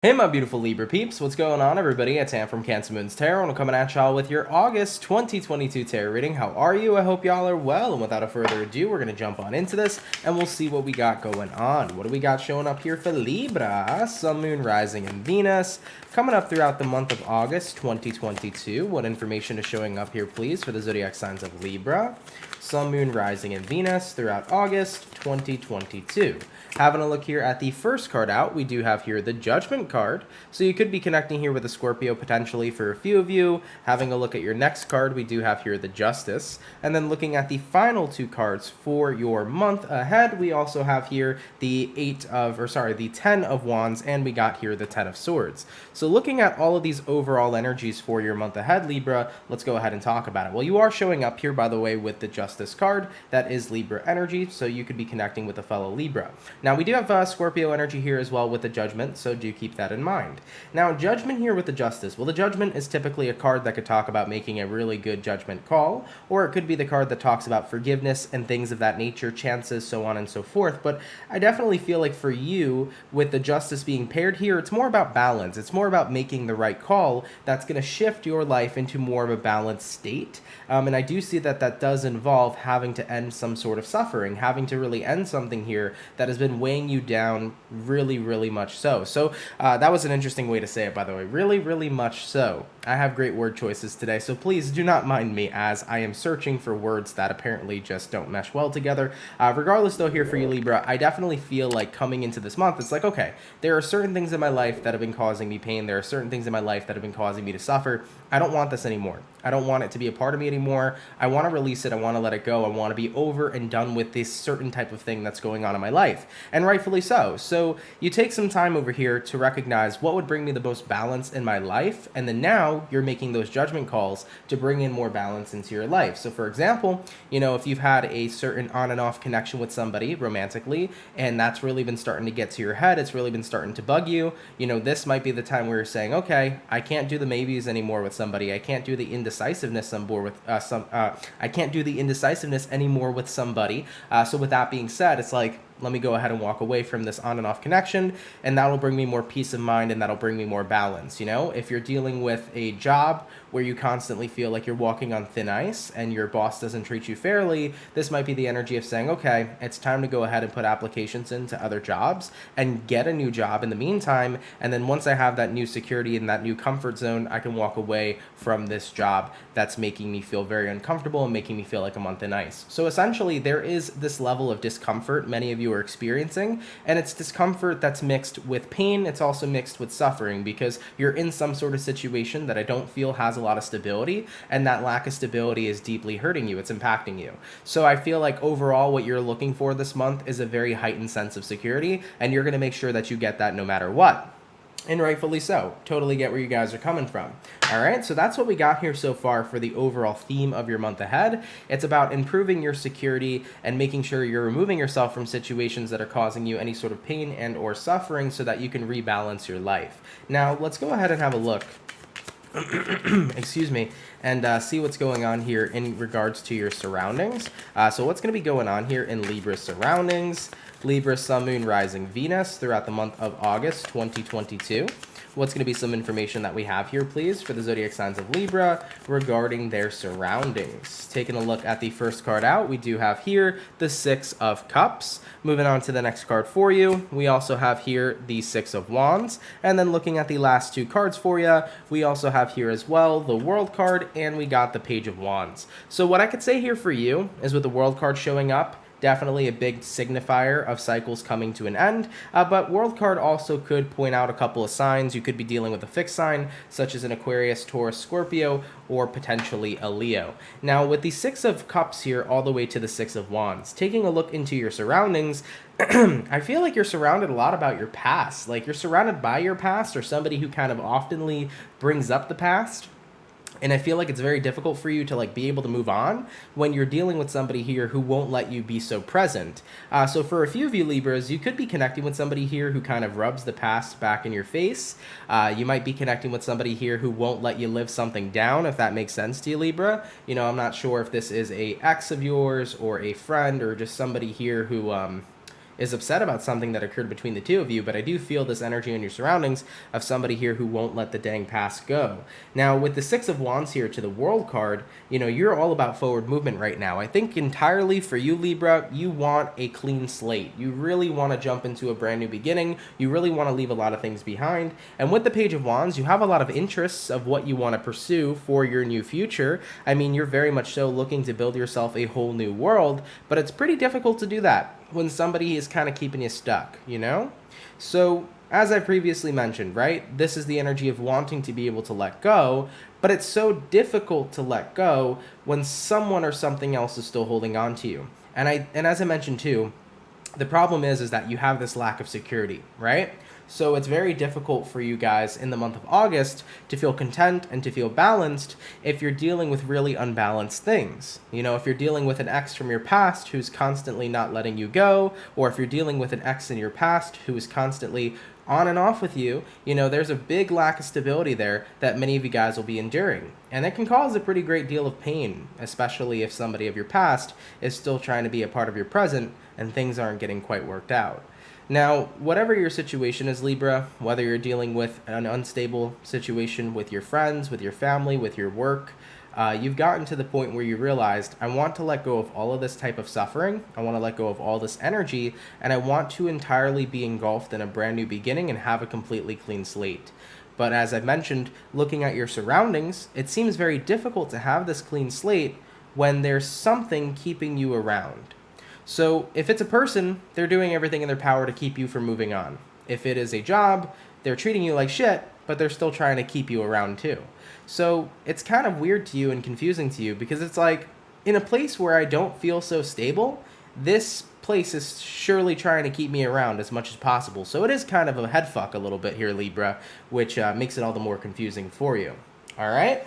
Hey my beautiful Libra peeps, what's going on everybody? It's Sam from CancerMoonsTarot and I'm coming at y'all with your August 2022 tarot reading. How are you? I hope y'all are well, and without a further ado, we're going to jump on into this and we'll see what we got going on. What do we got showing up here for Libra? Sun, Moon, Rising, and Venus coming up throughout the month of August 2022. What information is showing up here please for the zodiac signs of Libra? Sun, Moon, Rising, and Venus throughout August 2022. Having a look here at the first card out, we do have here the Judgment card. So you could be connecting here with a Scorpio potentially for a few of you. Having a look at your next card, we do have here the Justice. And then looking at the final two cards for your month ahead, we also have here the the 10 of Wands, and we got here the 10 of Swords. So looking at all of these overall energies for your month ahead, Libra, let's go ahead and talk about it. Well, you are showing up here, by the way, with the Justice card. That is Libra energy, so you could be connecting with a fellow Libra. Now, we do have Scorpio energy here as well with the Judgment, so do keep that in mind. Now, Judgment here with the Justice. Well, the Judgment is typically a card that could talk about making a really good judgment call, or it could be the card that talks about forgiveness and things of that nature, chances, so on and so forth. But I definitely feel like for you, with the Justice being paired here, it's more about balance. It's more about making the right call that's going to shift your life into more of a balanced state. And I do see that that does involve having to end some sort of suffering, having to really end something here that has been weighing you down really, really much so. So that was an interesting way to say it, by the way. Really, really much so. I have great word choices today, so please do not mind me as I am searching for words that apparently just don't mesh well together. Regardless, though, here for you, Libra, I definitely feel like coming into this month, it's like, okay, there are certain things in my life that have been causing me pain. There are certain things in my life that have been causing me to suffer. I don't want this anymore. I don't want it to be a part of me anymore. I want to release it. I want to let it go. I want to be over and done with this certain type of thing that's going on in my life. And rightfully so. So you take some time over here to recognize what would bring me the most balance in my life. And then now you're making those judgment calls to bring in more balance into your life. So for example, if you've had a certain on and off connection with somebody romantically, and that's really been starting to get to your head, it's really been starting to bug you, this might be the time where you're saying, okay, I can't do the maybes anymore with somebody. I can't do the indecisiveness I can't do the indecisiveness anymore with somebody. So with that being said, it's like, let me go ahead and walk away from this on and off connection, and that'll bring me more peace of mind, and that'll bring me more balance. If you're dealing with a job where you constantly feel like you're walking on thin ice and your boss doesn't treat you fairly, this might be the energy of saying, okay, it's time to go ahead and put applications into other jobs and get a new job in the meantime. And then once I have that new security and that new comfort zone, I can walk away from this job that's making me feel very uncomfortable and making me feel like I'm on thin ice. So essentially, there is this level of discomfort many of you are experiencing, and it's discomfort that's mixed with pain. It's also mixed with suffering because you're in some sort of situation that I don't feel has a lot of stability, and that lack of stability is deeply hurting you. It's impacting you. So I feel like overall what you're looking for this month is a very heightened sense of security, and you're going to make sure that you get that no matter what. And rightfully so. Totally get where you guys are coming from. All right, so that's what we got here so far for the overall theme of your month ahead. It's about improving your security and making sure you're removing yourself from situations that are causing you any sort of pain and or suffering so that you can rebalance your life. Now, let's go ahead and have a look. Excuse me, and see what's going on here in regards to your surroundings. So what's going to be going on here in Libra's surroundings? Libra, Sun, Moon, Rising, Venus throughout the month of August 2022. What's going to be some information that we have here, please, for the zodiac signs of Libra regarding their surroundings? Taking a look at the first card out, we do have here the Six of Cups. Moving on to the next card for you, we also have here the Six of Wands. And then looking at the last two cards for you, we also have here as well the World card, and we got the Page of Wands. So what I could say here for you is with the World card showing up, definitely a big signifier of cycles coming to an end, but World card also could point out a couple of signs. You could be dealing with a fixed sign, such as an Aquarius, Taurus, Scorpio, or potentially a Leo. Now, with the Six of Cups here all the way to the Six of Wands, taking a look into your surroundings, I feel like you're surrounded a lot about your past. Like you're surrounded by your past or somebody who kind of oftenly brings up the past. And I feel like it's very difficult for you to be able to move on when you're dealing with somebody here who won't let you be so present. So for a few of you Libras, you could be connecting with somebody here who kind of rubs the past back in your face. You might be connecting with somebody here who won't let you live something down, if that makes sense to you, Libra. I'm not sure if this is a ex of yours or a friend or just somebody here who is upset about something that occurred between the two of you, but I do feel this energy in your surroundings of somebody here who won't let the dang past go. Now, with the Six of Wands here to the World card, you're all about forward movement right now. I think entirely for you, Libra, you want a clean slate. You really want to jump into a brand new beginning. You really want to leave a lot of things behind. And with the Page of Wands, you have a lot of interests of what you want to pursue for your new future. I mean, you're very much so looking to build yourself a whole new world, but it's pretty difficult to do that when somebody is kind of keeping you stuck, So, as I previously mentioned, right, this is the energy of wanting to be able to let go, but it's so difficult to let go when someone or something else is still holding on to you. And as I mentioned too, the problem is that you have this lack of security, right? So it's very difficult for you guys in the month of August to feel content and to feel balanced if you're dealing with really unbalanced things. If you're dealing with an ex from your past who's constantly not letting you go, or if you're dealing with an ex in your past who is constantly on and off with you, there's a big lack of stability there that many of you guys will be enduring. And it can cause a pretty great deal of pain, especially if somebody of your past is still trying to be a part of your present and things aren't getting quite worked out. Now, whatever your situation is, Libra, whether you're dealing with an unstable situation with your friends, with your family, with your work, you've gotten to the point where you realized, I want to let go of all of this type of suffering, I want to let go of all this energy, and I want to entirely be engulfed in a brand new beginning and have a completely clean slate. But as I've mentioned, looking at your surroundings, it seems very difficult to have this clean slate when there's something keeping you around. So if it's a person, they're doing everything in their power to keep you from moving on. If it is a job, they're treating you like shit, but they're still trying to keep you around too. So it's kind of weird to you and confusing to you because it's like, in a place where I don't feel so stable, this place is surely trying to keep me around as much as possible. So it is kind of a head fuck a little bit here, Libra, which makes it all the more confusing for you. All right,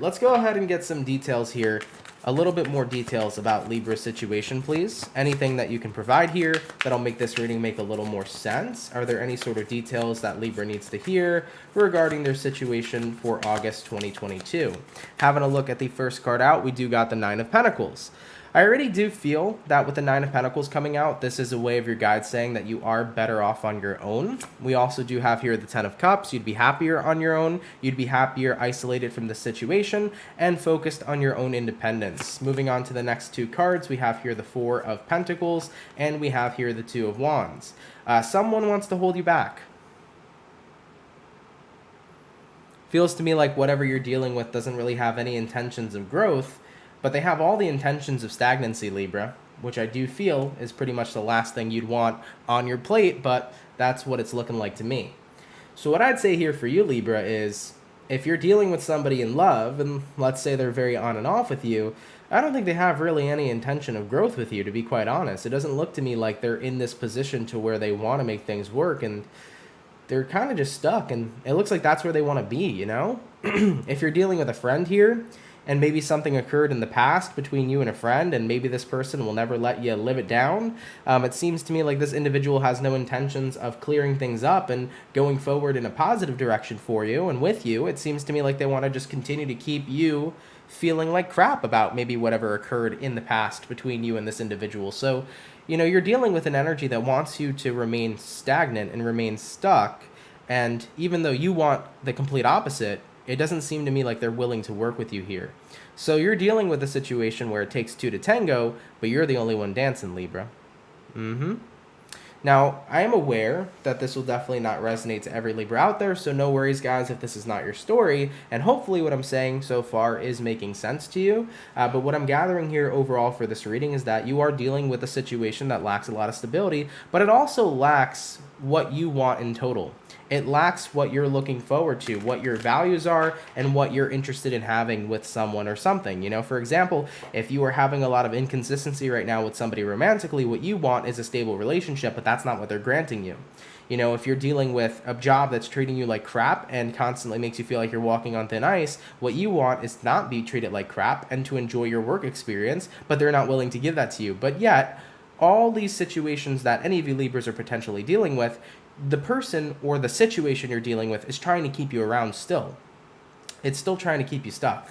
let's go ahead and get some details here. A little bit more details about Libra's situation, please. Anything that you can provide here that'll make this reading make a little more sense. Are there any sort of details that Libra needs to hear regarding their situation for August 2022? Having a look at the first card out, we do got the Nine of Pentacles. I already do feel that with the Nine of Pentacles coming out, this is a way of your guide saying that you are better off on your own. We also do have here the Ten of Cups. You'd be happier on your own. You'd be happier isolated from the situation and focused on your own independence. Moving on to the next two cards, we have here the Four of Pentacles and we have here the Two of Wands. Someone wants to hold you back. Feels to me like whatever you're dealing with doesn't really have any intentions of growth, but they have all the intentions of stagnancy, Libra, which I do feel is pretty much the last thing you'd want on your plate, but that's what it's looking like to me. So what I'd say here for you, Libra, is if you're dealing with somebody in love, and let's say they're very on and off with you, I don't think they have really any intention of growth with you, to be quite honest. It doesn't look to me like they're in this position to where they want to make things work, and they're kind of just stuck, and it looks like that's where they want to be, If you're dealing with a friend here, and maybe something occurred in the past between you and a friend, and maybe this person will never let you live it down. It seems to me like this individual has no intentions of clearing things up and going forward in a positive direction for you and with you. It seems to me like they want to just continue to keep you feeling like crap about maybe whatever occurred in the past between you and this individual. So, you're dealing with an energy that wants you to remain stagnant and remain stuck. And even though you want the complete opposite, it doesn't seem to me like they're willing to work with you here. So you're dealing with a situation where it takes two to tango, but you're the only one dancing, Libra. Now, I am aware that this will definitely not resonate to every Libra out there, so no worries, guys, if this is not your story, and hopefully what I'm saying so far is making sense to you. But what I'm gathering here overall for this reading is that you are dealing with a situation that lacks a lot of stability, but it also lacks what you want in total. It lacks what you're looking forward to, what your values are, and what you're interested in having with someone or something. For example, if you are having a lot of inconsistency right now with somebody romantically, what you want is a stable relationship, but that's not what they're granting you. If you're dealing with a job that's treating you like crap and constantly makes you feel like you're walking on thin ice, what you want is to not be treated like crap and to enjoy your work experience, but they're not willing to give that to you. But yet, all these situations that any of you Libras are potentially dealing with, the person or the situation you're dealing with is trying to keep you around still. It's still trying to keep you stuck.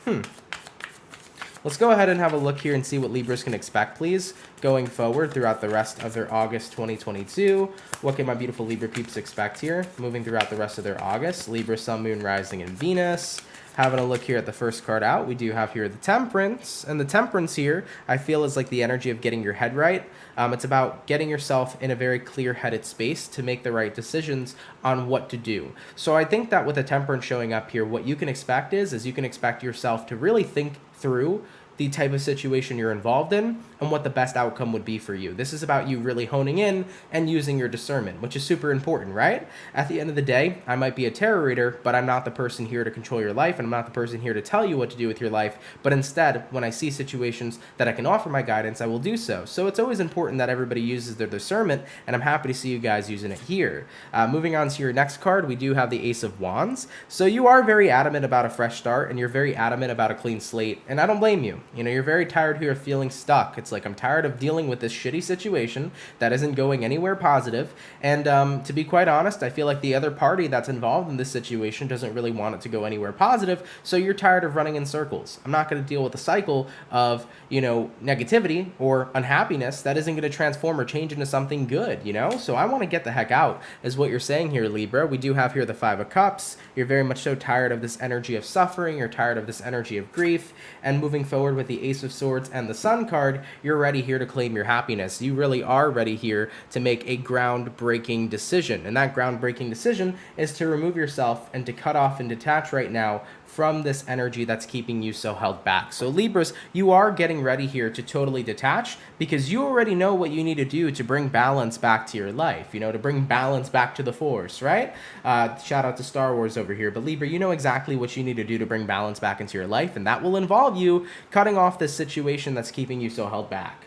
Let's go ahead and have a look here and see what Libras can expect, please, going forward throughout the rest of their August 2022. What can my beautiful Libra peeps expect here? Moving throughout the rest of their August. Libra, Sun, Moon, Rising, and Venus. Having a look here at the first card out, we do have here the Temperance. And the Temperance here, I feel, is like the energy of getting your head right. It's about getting yourself in a very clear-headed space to make the right decisions on what to do. So I think that with the Temperance showing up here, what you can expect is you can expect yourself to really think through the type of situation you're involved in and what the best outcome would be for you. This is about you really honing in and using your discernment, which is super important, right? At the end of the day, I might be a tarot reader, but I'm not the person here to control your life, and I'm not the person here to tell you what to do with your life. But instead, when I see situations that I can offer my guidance, I will do so. So it's always important that everybody uses their discernment, and I'm happy to see you guys using it here. Moving on to your next card, we do have the Ace of Wands. So you are very adamant about a fresh start, and you're very adamant about a clean slate, and I don't blame you. You know, you're very tired here of feeling stuck. It's like, I'm tired of dealing with this shitty situation that isn't going anywhere positive. And to be quite honest, I feel like the other party that's involved in this situation doesn't really want it to go anywhere positive. So you're tired of running in circles. I'm not going to deal with a cycle of, negativity or unhappiness that isn't going to transform or change into something good, So I want to get the heck out, is what you're saying here, Libra. We do have here the Five of Cups. You're very much so tired of this energy of suffering. You're tired of this energy of grief. And moving forward with the Ace of Swords and the Sun card, you're ready here to claim your happiness. You really are ready here to make a groundbreaking decision. And that groundbreaking decision is to remove yourself and to cut off and detach right now from this energy that's keeping you so held back. So Libras, you are getting ready here to totally detach because you already know what you need to do to bring balance back to your life, to bring balance back to the force, right? Shout out to Star Wars over here. But Libra, you know exactly what you need to do to bring balance back into your life, and that will involve you cutting off this situation that's keeping you so held back.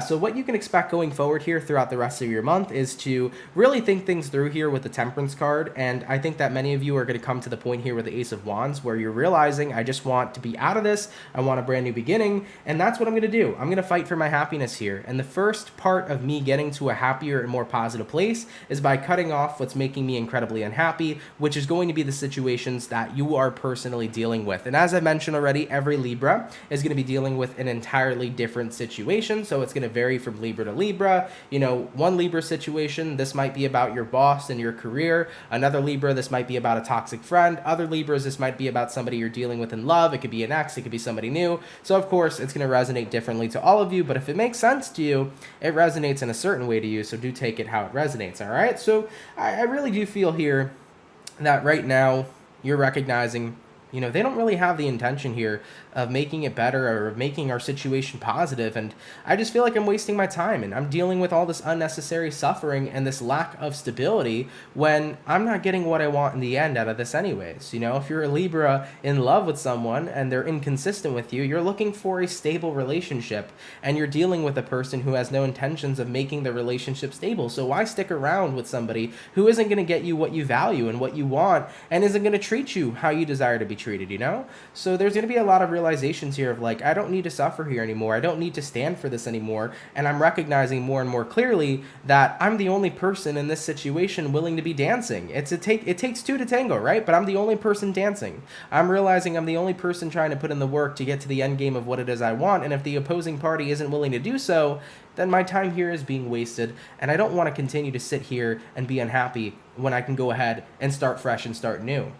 So what you can expect going forward here throughout the rest of your month is to really think things through here with the Temperance card. And I think that many of you are going to come to the point here with the Ace of Wands where you're realizing, I just want to be out of this. I want a brand new beginning. And that's what I'm going to do. I'm going to fight for my happiness here. And the first part of me getting to a happier and more positive place is by cutting off what's making me incredibly unhappy, which is going to be the situations that you are personally dealing with. And as I mentioned already, every Libra is going to be dealing with an entirely different situation. So it's going to vary from Libra to Libra. One Libra situation, this might be about your boss and your career. Another Libra, this might be about a toxic friend. Other Libras, this might be about somebody you're dealing with in love. It could be an ex, it could be somebody new. So of course, it's going to resonate differently to all of you, but if it makes sense to you, it resonates in a certain way to you, so do take it how it resonates, all right? So I really do feel here that right now you're recognizing they don't really have the intention here of making it better or of making our situation positive. And I just feel like I'm wasting my time and I'm dealing with all this unnecessary suffering and this lack of stability when I'm not getting what I want in the end out of this anyways. If you're a Libra in love with someone and they're inconsistent with you, you're looking for a stable relationship and you're dealing with a person who has no intentions of making the relationship stable. So why stick around with somebody who isn't going to get you what you value and what you want and isn't going to treat you how you desire to be treated, So there's going to be a lot of realizations here of like, I don't need to suffer here anymore. I don't need to stand for this anymore. And I'm recognizing more and more clearly that I'm the only person in this situation willing to be dancing. It takes two to tango, right? But I'm the only person dancing. I'm realizing I'm the only person trying to put in the work to get to the end game of what it is I want. And if the opposing party isn't willing to do so, then my time here is being wasted. And I don't want to continue to sit here and be unhappy when I can go ahead and start fresh and start new,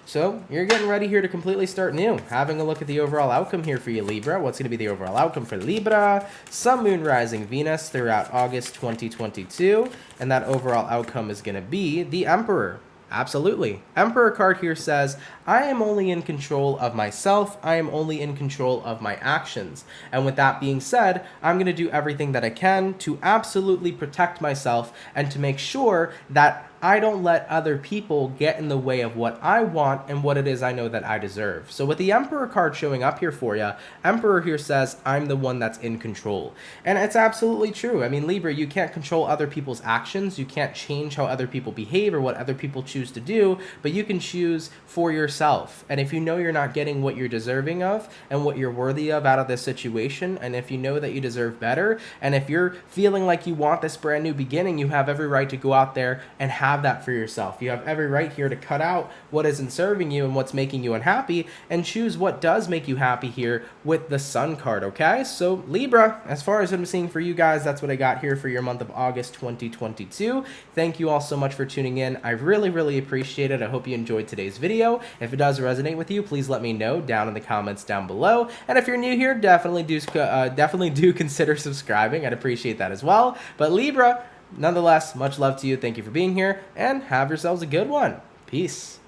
So you're getting ready here to completely start new. Having a look at the overall outcome here for you, Libra. What's going to be the overall outcome for Libra? Sun, Moon, Rising, Venus throughout August 2022. And that overall outcome is going to be the Emperor. Absolutely. Emperor card here says, I am only in control of myself. I am only in control of my actions. And with that being said, I'm going to do everything that I can to absolutely protect myself and to make sure that I don't let other people get in the way of what I want and what it is I know that I deserve. So with the Emperor card showing up here for you, Emperor here says, I'm the one that's in control. And it's absolutely true. I mean, Libra, you can't control other people's actions. You can't change how other people behave or what other people choose to do, but you can choose for yourself. And if you know you're not getting what you're deserving of and what you're worthy of out of this situation, and if you know that you deserve better, and if you're feeling like you want this brand new beginning, you have every right to go out there and have have that for yourself. You have every right here to cut out what isn't serving you and what's making you unhappy and choose what does make you happy here with the Sun card, okay? So Libra, as far as I'm seeing for you guys, that's what I got here for your month of August 2022. Thank you all so much for tuning in. I really, really appreciate it. I hope you enjoyed today's video. If it does resonate with you, please let me know down in the comments down below. And if you're new here, definitely do consider subscribing. I'd appreciate that as well. But Libra, nonetheless, much love to you. Thank you for being here, and have yourselves a good one. Peace.